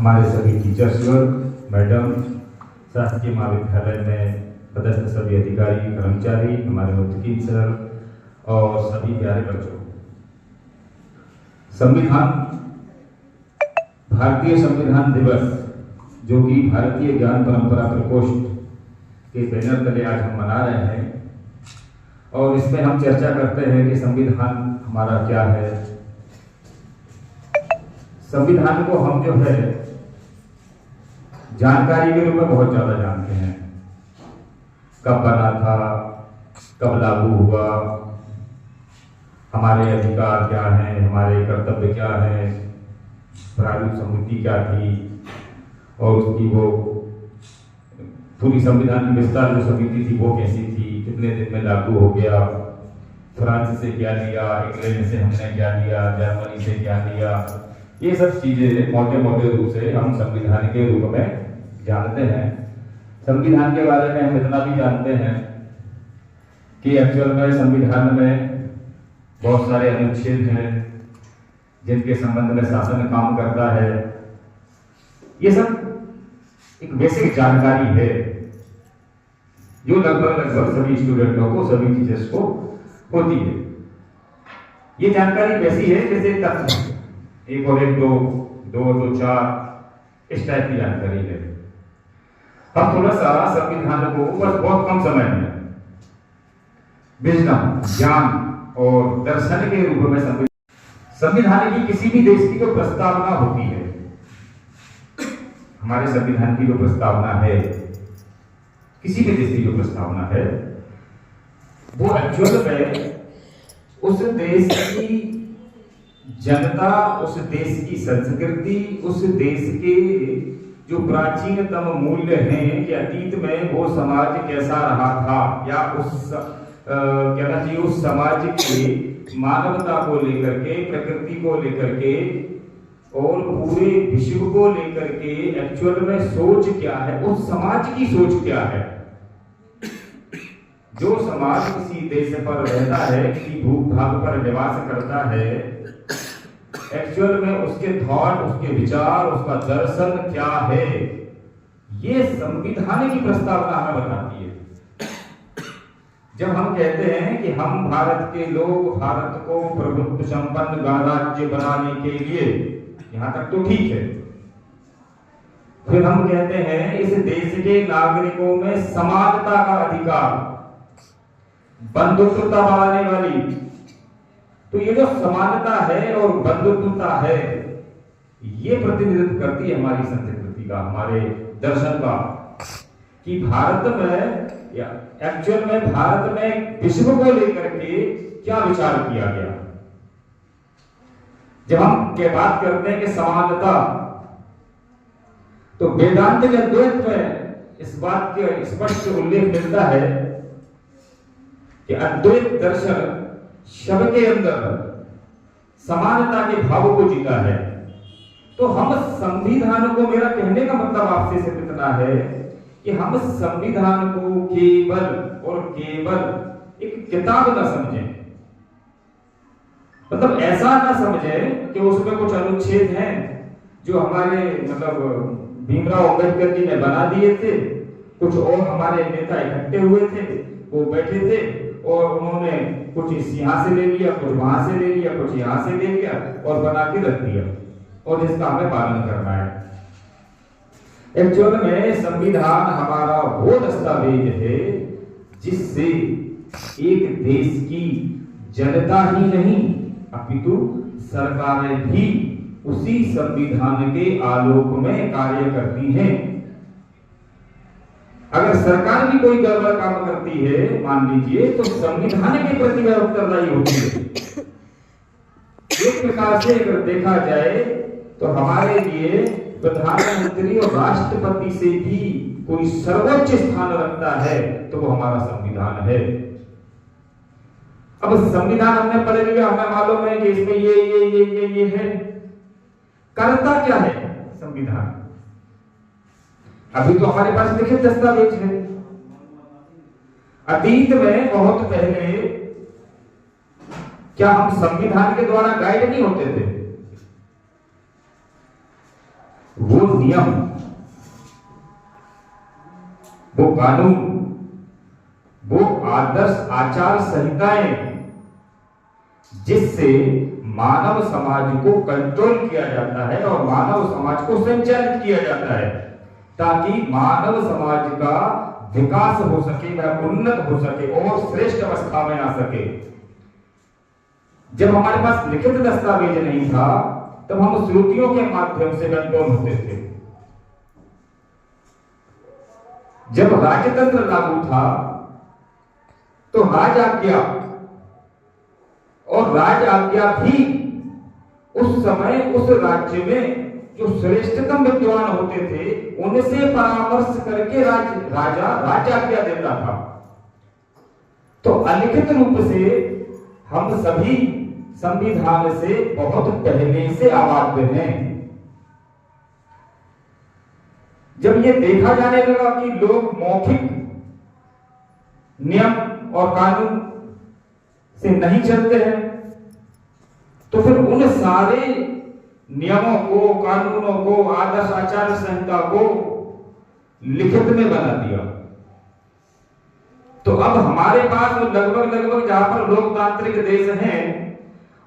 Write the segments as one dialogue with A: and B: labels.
A: हमारे सभी टीचर्स वर्ग, मैडम, शासकीय महाविद्यालय में पदस्थ सभी अधिकारी, कर्मचारी, हमारे मुख्य सर और सभी प्यारे बच्चों, संविधान, भारतीय संविधान दिवस जो कि भारतीय ज्ञान परंपरा प्रकोष्ठ के बैनर तले आज हम मना रहे हैं और इसमें हम चर्चा करते हैं कि संविधान हमारा क्या है। संविधान को हम जो है जानकारी के रूप में बहुत ज्यादा जानते हैं, कब बना था, कब लागू हुआ, हमारे अधिकार क्या हैं, हमारे कर्तव्य क्या हैं, प्रारूप समिति क्या थी और उसकी वो पूरी संविधान की विस्तार जो समिति थी वो कैसी थी, कितने दिन में लागू हो गया, फ्रांस से क्या लिया, इंग्लैंड से हमने क्या लिया, जर्मनी से क्या लिया, ये सब चीजें मोटे मोटे रूप से हम संविधान के रूप में जानते हैं। संविधान के बारे में हम इतना भी जानते हैं कि एक्चुअल में संविधान में बहुत सारे अनुच्छेद हैं जिनके संबंध में शासन काम करता है। ये सब एक बेसिक जानकारी है जो लगभग सभी स्टूडेंटों को, सभी टीचर्स को होती है। ये जानकारी वैसी है जैसे तथ्य 1 और 1 2, 2 और 2 4, इस टाइप की जानकारी है। हम थोड़ा सा संविधान को बस बहुत कम समय में विजडम, ज्ञान और दर्शन के रूप में संविधान की किसी भी देश की जो प्रस्तावना होती है, हमारे संविधान की जो प्रस्तावना है, किसी भी देश की जो प्रस्तावना है, वो एक्चुअल में उस देश की जनता, उस देश की संस्कृति, उस देश के जो प्राचीनतम मूल्य हैं कि अतीत में वो समाज कैसा रहा था, या उस कहना चाहिए उस समाज के मानवता को लेकर के, प्रकृति को लेकर के और पूरे विश्व को लेकर के एक्चुअल में सोच क्या है, उस समाज की सोच क्या है। जो समाज किसी देश पर रहता है, किसी भूभाग पर निवास करता है, एक्चुअल में उसके थॉट, उसके विचार, उसका दर्शन क्या है, ये संविधान की प्रस्तावना हमें बताती है। जब हम कहते हैं कि हम भारत के लोग भारत को प्रभुत्व संपन्न गणराज्य बनाने के लिए, यहां तक तो ठीक है। फिर हम कहते हैं इस देश के नागरिकों में समानता का अधिकार, बंधुत्वता बढ़ाने वाली, तो ये जो समानता है और बंधुत्वता है, ये प्रतिनिधित्व करती है हमारी संस्कृति का, हमारे दर्शन का, कि भारत में या एक्चुअल में भारत में विश्व को लेकर के क्या विचार किया गया। जब हम बात करते हैं कि समानता, तो वेदांत के अद्वैत में इस बात के स्पष्ट उल्लेख मिलता है कि अद्वैत दर्शन सबके अंदर समानता के भाव को जीता है। तो हम संविधान को, मेरा कहने का मतलब आपसे सिर्फ इतना है कि हम संविधान को केवल और केवल एक किताब ना समझें, मतलब ऐसा ना समझें कि उसमें कुछ अनुच्छेद हैं जो हमारे मतलब भीमराव अंबेडकर जी ने बना दिए थे, कुछ और हमारे नेता इकट्ठे हुए थे, वो बैठे थे और उन्होंने कुछ यहां से ले लिया, कुछ वहां से ले लिया, कुछ यहां से ले लिया और बना के रख दिया और जिसका हमें पालन करना है। एक्चुअल में संविधान हमारा वो दस्तावेज है जिससे एक देश की जनता ही नहीं अपितु सरकारें भी उसी संविधान के आलोक में कार्य करती हैं। अगर सरकार भी कोई गड़बड़ काम करती है, मान लीजिए, तो संविधान के प्रति वह उत्तरदायी होती है। एक प्रकार से अगर देखा जाए तो हमारे लिए प्रधानमंत्री और राष्ट्रपति से भी कोई सर्वोच्च स्थान रखता है तो वो हमारा संविधान है। अब संविधान हमने पढ़ लिया, हमें मालूम है कि इसमें ये है। करता क्या है संविधान? अभी तो हमारे पास लिखित दस्तावेज है। अतीत में बहुत पहले क्या हम संविधान के द्वारा गाइड नहीं होते थे? वो नियम, वो कानून, वो आदर्श आचार संहिताएं जिससे मानव समाज को कंट्रोल किया जाता है और मानव समाज को संचालित किया जाता है, ताकि मानव समाज का विकास हो सके, वह उन्नत हो सके और श्रेष्ठ अवस्था में आ सके। जब हमारे पास लिखित दस्तावेज नहीं था तब हम श्रुतियों के माध्यम से कंट्रोल होते थे। जब राजतंत्र लागू था तो राज आज्ञा और राज आज्ञा भी उस समय उस राज्य में जो श्रेष्ठतम विद्वान होते थे उनसे परामर्श करके राजा राज आज्ञा देता था। तो अलिखित रूप से हम सभी संविधान से बहुत पहले से आबद्ध हैं। जब ये देखा जाने लगा कि लोग मौखिक नियम और कानून से नहीं चलते हैं, तो फिर उन सारे नियमों को, कानूनों को, आदर्श आचार संहिता को लिखित में बना दिया। तो अब हमारे पास लगभग जहां पर लोकतांत्रिक देश हैं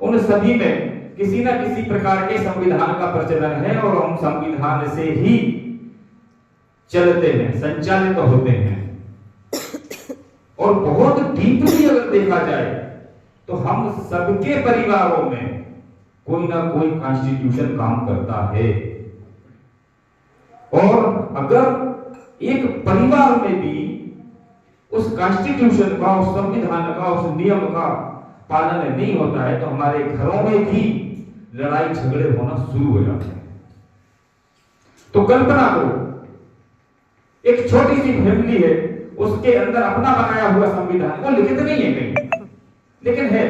A: उन सभी में किसी न किसी प्रकार के संविधान का प्रचलन है और हम संविधान से ही चलते हैं, संचालित होते हैं। और बहुत डीपली अगर देखा जाए तो हम सबके परिवारों में कोई ना कोई कॉन्स्टिट्यूशन काम करता है। और अगर एक परिवार में भी उस कॉन्स्टिट्यूशन का, उस संविधान का, उस नियम का पालन नहीं होता है तो हमारे घरों में भी लड़ाई झगड़े होना शुरू हो जाते हैं। तो कल्पना करो, एक छोटी सी फैमिली है, उसके अंदर अपना बनाया हुआ संविधान, वो लिखित नहीं है कहीं, लेकिन है।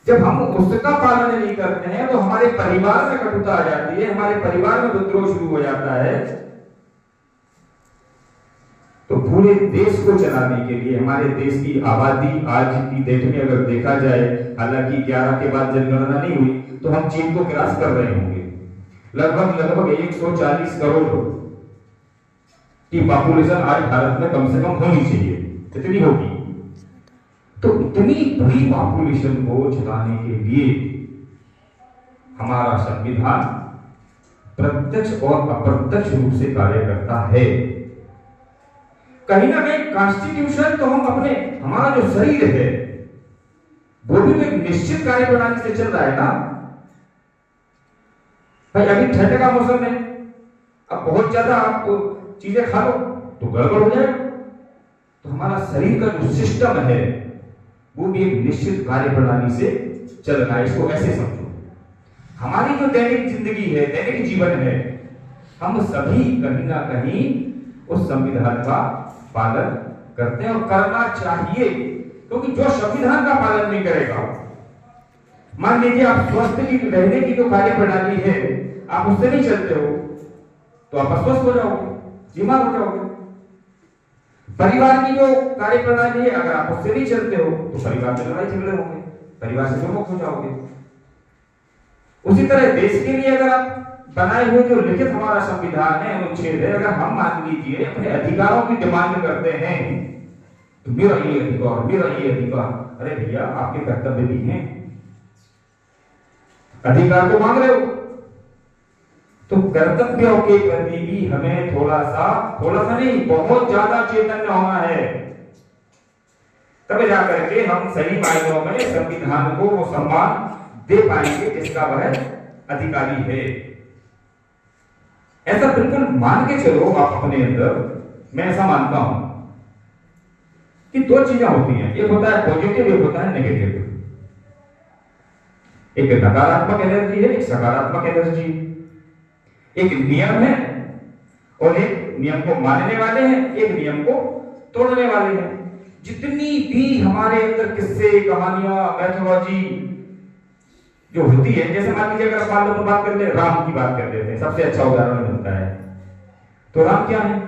A: जब हम उसका पालन नहीं करते हैं तो हमारे परिवार में कटुता आ जाती है, हमारे परिवार में विद्रोह शुरू हो जाता है। तो पूरे देश को चलाने के लिए हमारे देश की आबादी आज की डेट में अगर देखा जाए, हालांकि 11 के बाद जनगणना नहीं हुई, तो हम चीन को क्रॉस कर रहे होंगे। लगभग 140 करोड़ की पॉपुलेशन आज भारत में कम से कम होनी चाहिए, कितनी होगी? तो इतनी बड़ी पॉपुलेशन को चलाने के लिए हमारा संविधान प्रत्यक्ष और अप्रत्यक्ष रूप से कार्य करता है। कहीं ना कहीं कॉन्स्टिट्यूशन तो हम अपने, हमारा जो शरीर है वो भी तो एक निश्चित कार्य प्रणाली से चल रहा है ना भाई। अभी ठंड का मौसम है, अब बहुत ज्यादा आप चीजें खा लो तो गड़बड़ हो जाए। तो हमारा शरीर का जो सिस्टम है वो भी एक निश्चित कार्य प्रणाली से चल रहा है। इसको ऐसे समझो, हमारी जो दैनिक जिंदगी है, दैनिक जीवन है, हम सभी कहीं ना कहीं उस संविधान का पालन करते हैं और करना चाहिए। क्योंकि जो संविधान का पालन नहीं करेगा, मान लीजिए आप स्वस्थ की रहने की जो कार्य प्रणाली है आप उससे नहीं चलते हो तो आप अस्वस्थ हो जाओगे, बीमार हो जाओगे। परिवार की जो कार्य प्रणाली है अगर आप उससे नहीं चलते हो तो परिवार में लड़ाई झगड़े होंगे, परिवार से विमुख हो जाओगे। उसी तरह देश के लिए अगर आप बनाए हुए जो लिखित हमारा संविधान है, अनुच्छेद है, अगर हम मान लीजिए अपने अधिकारों की डिमांड करते हैं तो मेरा ये अधिकार, मेरा ये अधिकार, अरे भैया आपके कर्तव्य भी हैं, अधिकार तो मांग रहे हो, तो कर्तव्यों के प्रति भी हमें थोड़ा सा नहीं, बहुत ज्यादा चेतन्य होना है। तब जाकर के हम सही मायनों में संविधान को वो सम्मान दे पाएंगे जिसका वह अधिकारी है। ऐसा बिल्कुल मान के चलो आप अपने अंदर। मैं ऐसा मानता हूं कि दो चीजें होती हैं, एक होता है पॉजिटिव, एक होता है नेगेटिव। एक नकारात्मक एनर्जी है, एक सकारात्मक एनर्जी। एक नियम है और एक नियम को मानने वाले हैं, एक नियम को तोड़ने वाले हैं। जितनी भी हमारे अंदर किस्से, कहानियां, मैथोलॉजी जो होती है, जैसे मान लीजिए अगर मान लो तो बात कर ले, राम की बात कर लेते हैं, सबसे अच्छा उदाहरण मिलता है। तो राम क्या है?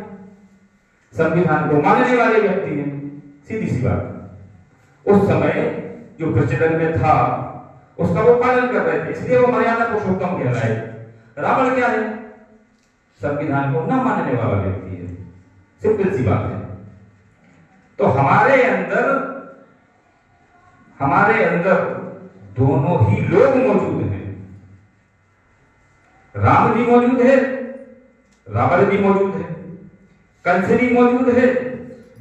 A: संविधान को मानने वाले व्यक्ति हैं, सीधी सी बात। उस समय जो प्रचलन में था उसका वो पालन कर रहे थे, इसलिए वो मर्यादा पुरुषोत्तम कहलाए। रावण क्या है? संविधान को न मानने वाला व्यक्ति है। सिंपल सी बात है। तो हमारे अंदर दोनों ही लोग मौजूद हैं। राम भी मौजूद है, रावण भी मौजूद है, कंस भी मौजूद है,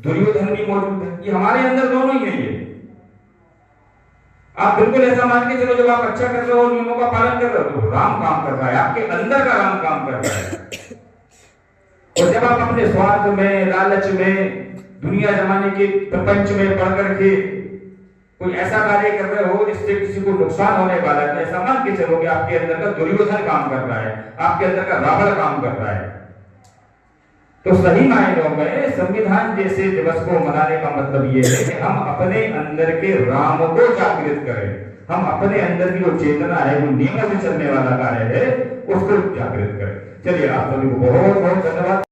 A: दुर्योधन भी मौजूद है। ये हमारे अंदर दोनों ही है। ये आप बिल्कुल ऐसा मान के चलो, जब आप अच्छा कर रहे हो, नियमों का पालन कर रहे हो, तो राम काम कर रहा है, आपके अंदर का राम काम कर रहा है। और जब आप अपने स्वार्थ में, लालच में, दुनिया जमाने के प्रपंच में पढ़ करके कोई ऐसा कार्य कर रहे हो जिससे किसी को नुकसान होने वाला है, तो ऐसा मान के चलो कि आपके अंदर का दुर्योधन काम कर रहा है, आपके अंदर का रावण काम कर रहा है। तो सही मायनों में संविधान जैसे दिवस को मनाने का मतलब यह है कि हम अपने अंदर के राम को जागृत करें, हम अपने अंदर की जो चेतना है, वो नियमों से चलने वाला कार्य है, उसको जागृत करें। चलिए, आप सभी को बहुत बहुत धन्यवाद।